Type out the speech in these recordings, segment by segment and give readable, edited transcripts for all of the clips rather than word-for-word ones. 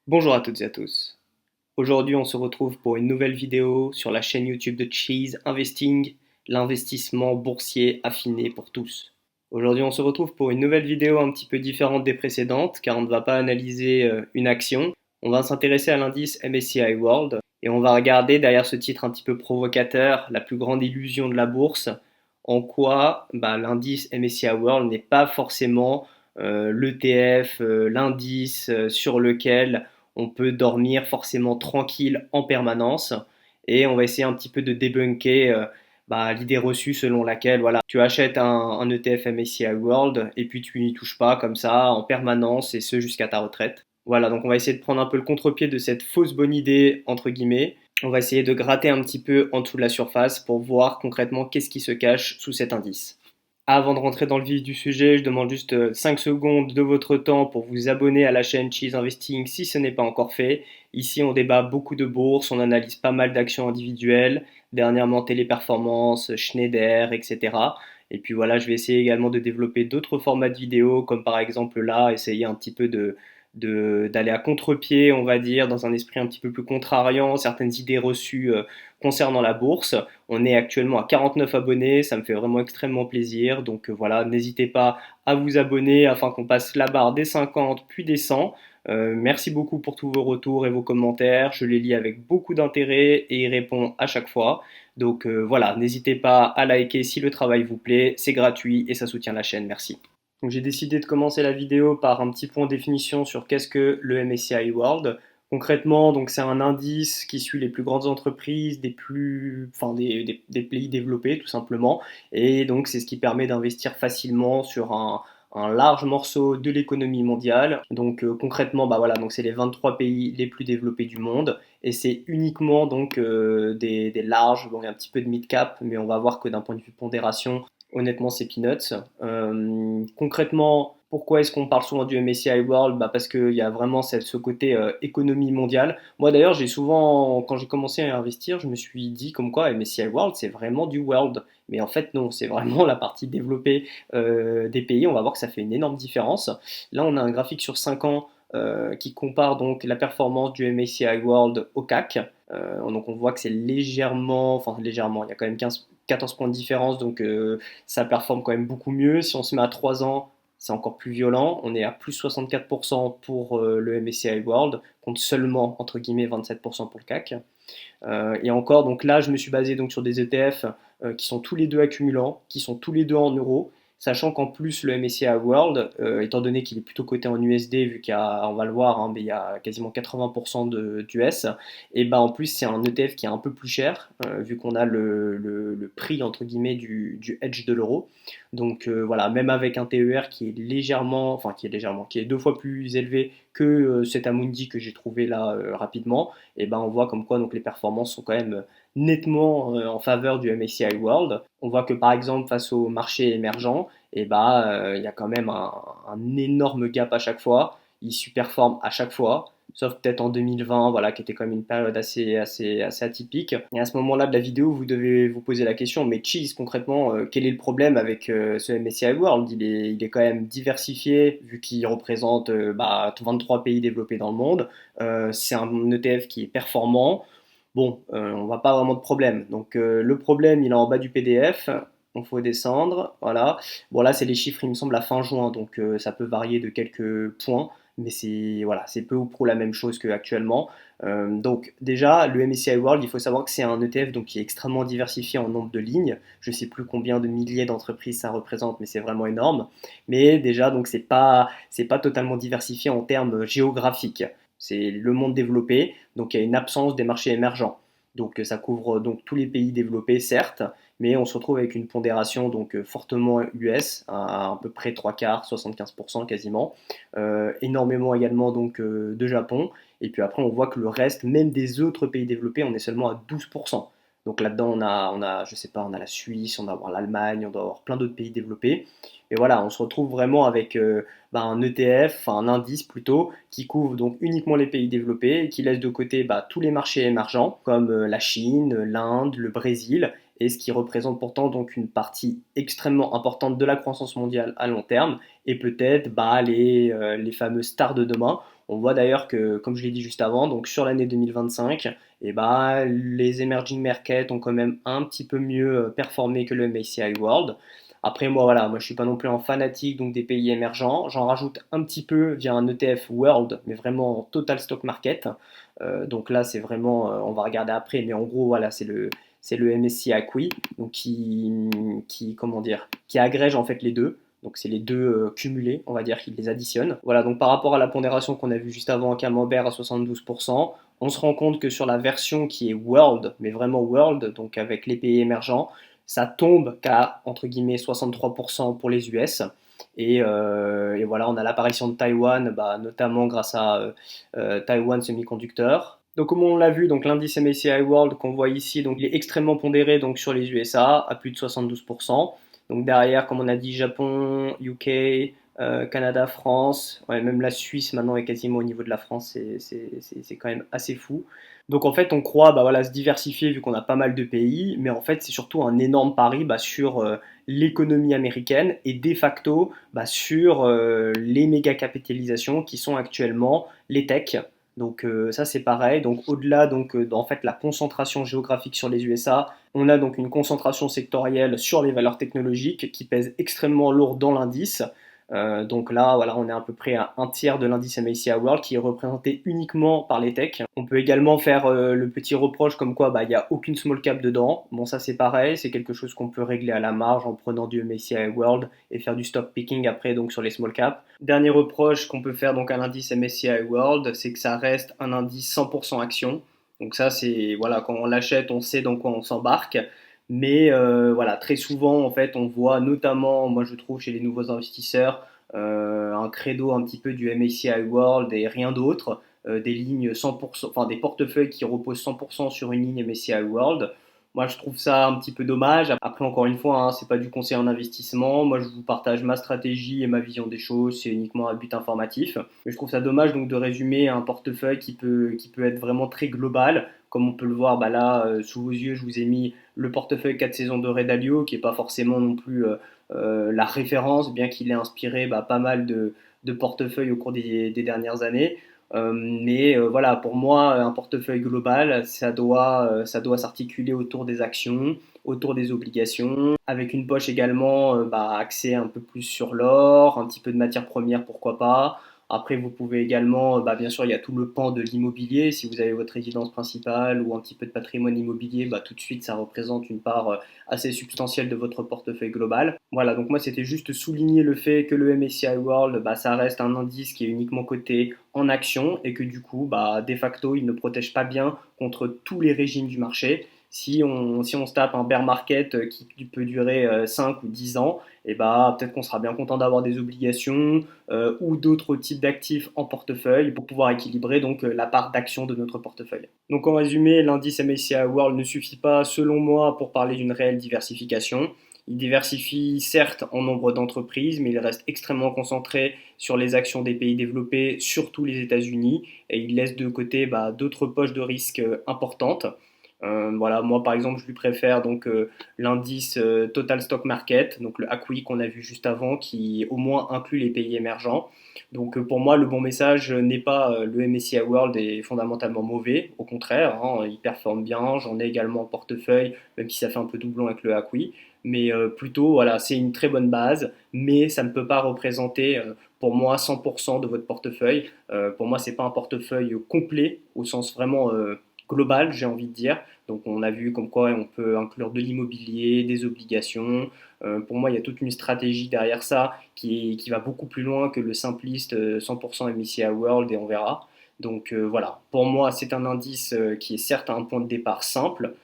Bonjour à toutes et à tous. Aujourd'hui, on se retrouve pour une nouvelle vidéo sur la chaîne YouTube de Cheese Investing, l'investissement boursier affiné pour tous. Aujourd'hui, on se retrouve pour une nouvelle vidéo un petit peu différente des précédentes car on ne va pas analyser une action. On va s'intéresser à l'indice MSCI World et on va regarder derrière ce titre un petit peu provocateur, la plus grande illusion de la bourse, en quoi l'indice MSCI World n'est pas forcément l'ETF, l'indice sur lequel on peut dormir forcément tranquille en permanence. Et on va essayer un petit peu de débunker l'idée reçue selon laquelle voilà, tu achètes un ETF MSCI World et puis tu n'y touches pas comme ça en permanence et ce jusqu'à ta retraite. Voilà, donc on va essayer de prendre un peu le contre-pied de cette fausse bonne idée, entre guillemets. On va essayer de gratter un petit peu en dessous de la surface pour voir concrètement qu'est-ce qui se cache sous cet indice. Avant de rentrer dans le vif du sujet, je demande juste 5 secondes de votre temps pour vous abonner à la chaîne Cheese Investing si ce n'est pas encore fait. Ici, on débat beaucoup de bourses, on analyse pas mal d'actions individuelles, dernièrement Téléperformance, Schneider, etc. Et puis voilà, je vais essayer également de développer d'autres formats de vidéos, comme par exemple là, essayer un petit peu d'aller à contre-pied, on va dire, dans un esprit un petit peu plus contrariant, certaines idées reçues concernant la bourse. On est actuellement à 49 abonnés, ça me fait vraiment extrêmement plaisir. Donc voilà, n'hésitez pas à vous abonner afin qu'on passe la barre des 50 puis des 100. Merci beaucoup pour tous vos retours et vos commentaires. Je les lis avec beaucoup d'intérêt et y réponds à chaque fois. Donc voilà, n'hésitez pas à liker si le travail vous plaît. C'est gratuit et ça soutient la chaîne. Merci. Donc j'ai décidé de commencer la vidéo par un petit point de définition sur qu'est-ce que le MSCI World. Concrètement, donc c'est un indice qui suit les plus grandes entreprises des pays développés tout simplement, et donc c'est ce qui permet d'investir facilement sur un large morceau de l'économie mondiale. Donc concrètement, voilà, donc c'est les 23 pays les plus développés du monde, et c'est uniquement donc des larges, bon, il y a un petit peu de mid cap, mais on va voir que d'un point de vue pondération, honnêtement, c'est peanuts. Concrètement, pourquoi est-ce qu'on parle souvent du MSCI World? Parce qu'il y a vraiment ce côté économie mondiale. Moi d'ailleurs, j'ai souvent, quand j'ai commencé à investir, je me suis dit comme quoi MSCI World, c'est vraiment du world. Mais en fait, non, c'est vraiment la partie développée des pays. On va voir que ça fait une énorme différence. Là, on a un graphique sur 5 ans qui compare donc la performance du MSCI World au CAC. Donc on voit que c'est légèrement, enfin légèrement, il y a quand même 14 points de différence, donc ça performe quand même beaucoup mieux. Si on se met à 3 ans, c'est encore plus violent. On est à plus 64% pour le MSCI World, contre seulement, entre guillemets, 27% pour le CAC. Et encore, donc là, je me suis basé donc sur des ETF qui sont tous les deux accumulants, qui sont tous les deux en euros, sachant qu'en plus le MSCI World, étant donné qu'il est plutôt coté en USD, vu on va le voir, hein, mais il y a quasiment 80% d'US, et en plus c'est un ETF qui est un peu plus cher, vu qu'on a le prix entre guillemets du hedge de l'euro. Donc voilà, même avec un TER qui est 2 fois plus élevé que cet Amundi que j'ai trouvé là rapidement, et on voit comme quoi donc les performances sont quand même nettement en faveur du MSCI World. On voit que par exemple face aux marchés émergents, il y a quand même un énorme gap à chaque fois. Ils superforment à chaque fois, sauf peut-être en 2020, voilà, qui était quand même une période assez atypique. Et à ce moment-là de la vidéo, vous devez vous poser la question, mais Cheese, concrètement, quel est le problème avec ce MSCI World? Il est quand même diversifié, vu qu'il représente 23 pays développés dans le monde. C'est un ETF qui est performant. Bon, on voit pas vraiment de problème. Donc le problème, il est en bas du PDF. Il faut descendre, voilà. Bon là, c'est les chiffres, il me semble, à fin juin, donc ça peut varier de quelques points, mais c'est voilà, c'est peu ou prou la même chose qu'actuellement. Donc déjà, le MSCI World, il faut savoir que c'est un ETF donc, qui est extrêmement diversifié en nombre de lignes. Je ne sais plus combien de milliers d'entreprises ça représente, mais c'est vraiment énorme. Mais déjà, donc c'est pas totalement diversifié en termes géographiques. C'est le monde développé, donc il y a une absence des marchés émergents. Donc ça couvre donc tous les pays développés, certes, mais on se retrouve avec une pondération donc fortement US, à peu près 3 quarts, 75% quasiment, énormément également donc de Japon, et puis après on voit que le reste, même des autres pays développés, on est seulement à 12%. Donc là-dedans je sais pas, on a la Suisse, on doit avoir l'Allemagne, on doit avoir plein d'autres pays développés, et voilà, on se retrouve vraiment avec un ETF, enfin un indice plutôt, qui couvre donc uniquement les pays développés et qui laisse de côté tous les marchés émergents comme la Chine, l'Inde, le Brésil, et ce qui représente pourtant donc une partie extrêmement importante de la croissance mondiale à long terme, et peut-être les fameuses stars de demain. On voit d'ailleurs que, comme je l'ai dit juste avant, donc sur l'année 2025, et bah, les emerging markets ont quand même un petit peu mieux performé que le MSCI World. Après, moi, voilà, moi, je suis pas non plus un fanatique donc des pays émergents. J'en rajoute un petit peu via un ETF World, mais vraiment en total stock market. Donc là, c'est vraiment, on va regarder après, mais en gros, voilà, c'est le MSCI ACWI, donc comment dire, qui agrège en fait les deux. Donc c'est les deux cumulés, on va dire, qui les additionnent. Voilà, donc par rapport à la pondération qu'on a vue juste avant, Camembert à 72%, on se rend compte que sur la version qui est World, mais vraiment World, donc avec les pays émergents, ça tombe qu'à entre guillemets 63% pour les US. Et voilà, on a l'apparition de Taïwan, bah, notamment grâce à Taiwan Semiconductor. Donc comme on l'a vu, donc l'indice MSCI World qu'on voit ici, donc il est extrêmement pondéré donc sur les USA à plus de 72%. Donc derrière, comme on a dit, Japon, UK, Canada, France, ouais, même la Suisse maintenant est quasiment au niveau de la France, c'est quand même assez fou. Donc en fait, on croit bah, voilà, se diversifier vu qu'on a pas mal de pays, mais en fait, c'est surtout un énorme pari bah, sur l'économie américaine et de facto bah, sur les méga capitalisations qui sont actuellement les techs. Donc ça c'est pareil. Donc au-delà en fait la concentration géographique sur les USA, on a donc une concentration sectorielle sur les valeurs technologiques qui pèse extrêmement lourd dans l'indice. Donc là, voilà, on est à peu près à un tiers de l'indice MSCI World qui est représenté uniquement par les techs. On peut également faire le petit reproche comme quoi bah, il n'y a aucune small cap dedans. Bon, ça c'est pareil, c'est quelque chose qu'on peut régler à la marge en prenant du MSCI World et faire du stock picking après donc sur les small caps. Dernier reproche qu'on peut faire donc à l'indice MSCI World, c'est que ça reste un indice 100% action. Donc ça c'est voilà, quand on l'achète, on sait dans quoi on s'embarque. Mais voilà, très souvent, en fait, on voit notamment, moi je trouve, chez les nouveaux investisseurs, un credo un petit peu du MSCI World et rien d'autre, des lignes 100%, enfin des portefeuilles qui reposent 100% sur une ligne MSCI World. Moi, je trouve ça un petit peu dommage. Après, encore une fois, hein, c'est pas du conseil en investissement. Moi, je vous partage ma stratégie et ma vision des choses. C'est uniquement un but informatif. Mais je trouve ça dommage donc de résumer un portefeuille qui peut être vraiment très global. Comme on peut le voir, bah là, sous vos yeux, je vous ai mis le portefeuille 4 saisons de Ray Dalio, qui n'est pas forcément non plus la référence, bien qu'il ait inspiré bah, pas mal de portefeuilles au cours des dernières années. Mais voilà, pour moi, un portefeuille global, ça doit s'articuler autour des actions, autour des obligations, avec une poche également bah, axée un peu plus sur l'or, un petit peu de matières premières, pourquoi pas. Après, vous pouvez également, bah, bien sûr, il y a tout le pan de l'immobilier. Si vous avez votre résidence principale ou un petit peu de patrimoine immobilier, bah, tout de suite, ça représente une part assez substantielle de votre portefeuille global. Voilà, donc moi, c'était juste souligner le fait que le MSCI World, bah, ça reste un indice qui est uniquement coté en action et que du coup, bah, de facto, il ne protège pas bien contre tous les régimes du marché. Si on se tape un bear market qui peut durer 5 ou 10 ans, et bah, peut-être qu'on sera bien content d'avoir des obligations ou d'autres types d'actifs en portefeuille pour pouvoir équilibrer donc la part d'action de notre portefeuille. Donc en résumé, l'indice MSCI World ne suffit pas selon moi pour parler d'une réelle diversification. Il diversifie certes en nombre d'entreprises, mais il reste extrêmement concentré sur les actions des pays développés, surtout les États-Unis, et il laisse de côté bah, d'autres poches de risque importantes. Voilà, moi par exemple, je lui préfère donc l'indice Total Stock Market, donc le ACWI qu'on a vu juste avant, qui au moins inclut les pays émergents. Donc pour moi, le bon message n'est pas le MSCI World est fondamentalement mauvais, au contraire, hein, il performe bien. J'en ai également en portefeuille, même si ça fait un peu doublon avec le ACWI. Mais plutôt, voilà, c'est une très bonne base, mais ça ne peut pas représenter pour moi 100% de votre portefeuille. Pour moi, c'est pas un portefeuille complet au sens vraiment global, j'ai envie de dire. Donc on a vu comme quoi on peut inclure de l'immobilier, des obligations. Pour moi, il y a toute une stratégie derrière ça qui va beaucoup plus loin que le simpliste 100% MSCI World et on verra. Donc voilà, pour moi, c'est un indice qui est certes à un point de départ simple,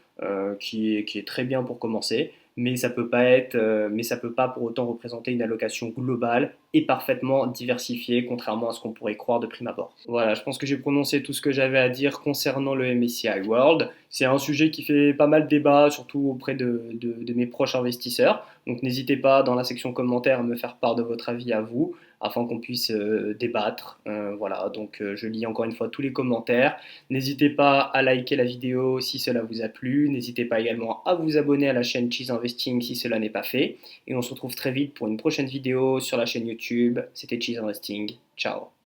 qui est très bien pour commencer, mais ça peut pas pour autant représenter une allocation globale et parfaitement diversifiée, contrairement à ce qu'on pourrait croire de prime abord. Voilà, je pense que j'ai prononcé tout ce que j'avais à dire concernant le MSCI World. C'est un sujet qui fait pas mal de débat, surtout auprès de mes proches investisseurs. Donc n'hésitez pas dans la section commentaires à me faire part de votre avis à vous, afin qu'on puisse débattre. Voilà, donc je lis encore une fois tous les commentaires. N'hésitez pas à liker la vidéo si cela vous a plu. N'hésitez pas également à vous abonner à la chaîne Cheese Investing si cela n'est pas fait. Et on se retrouve très vite pour une prochaine vidéo sur la chaîne YouTube. C'était Cheese Investing. Ciao.